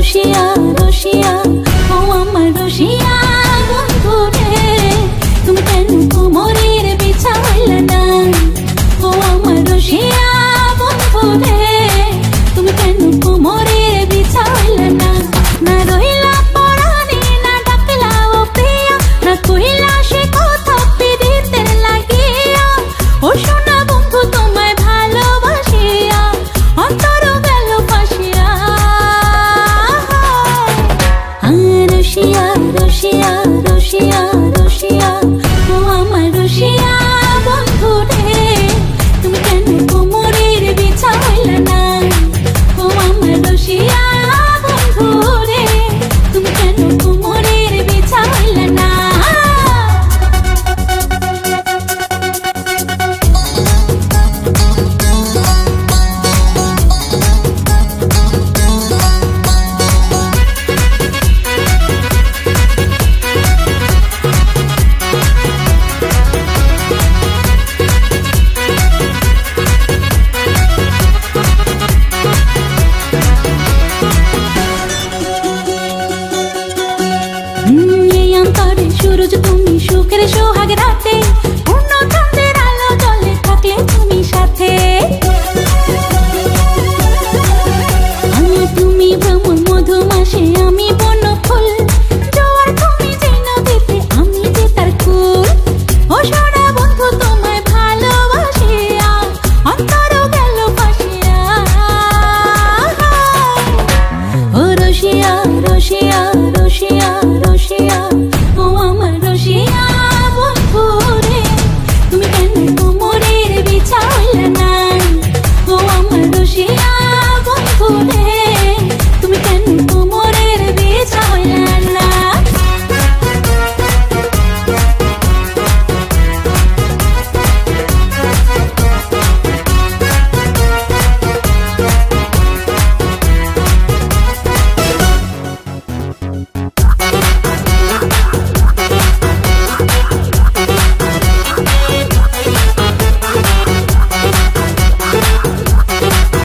রসিয়া রসিয়া ও আমার রসিয়া বন্ধু রে তুমি কেন কোমরের বিছা হইলা না ও আমার রসিয়া বন্ধু রে তুমি কেন কোমরের বিছা হইলা না না রইলা পরাণে না ডাকলা ও প্রিয়া না কইলা সে কথা পিরিতের লাগিয়া ও সোনা বন্ধু তোমায় ভালোবাসিয়া অন্তর গেল ফাঁসিয়া রসিয়া রসিয়া রসিয়া রসিয়া ও আমার রসিয়া বন্ধু রে তুমি কেন কোমরের বিছা হইলা না ও আমার রসিয়া বন্ধু রে তুমি কেন কোমরের বিছা হইলা না সুরজ তুমি সুখের সোহাগ রাতে পূর্ণ চাঁদের আলো জলে থাকলে তুমি সাথে তুমি ভ্রমণ মধুমাসে আমি বন্য ফুল জোয়ার তুমি যে নদীতে আমি যে তার কুল ও সোনা বন্ধু তোমায় ভালোবাসিয়া অন্তর গেল ফাঁসিয়া ও রসিয়া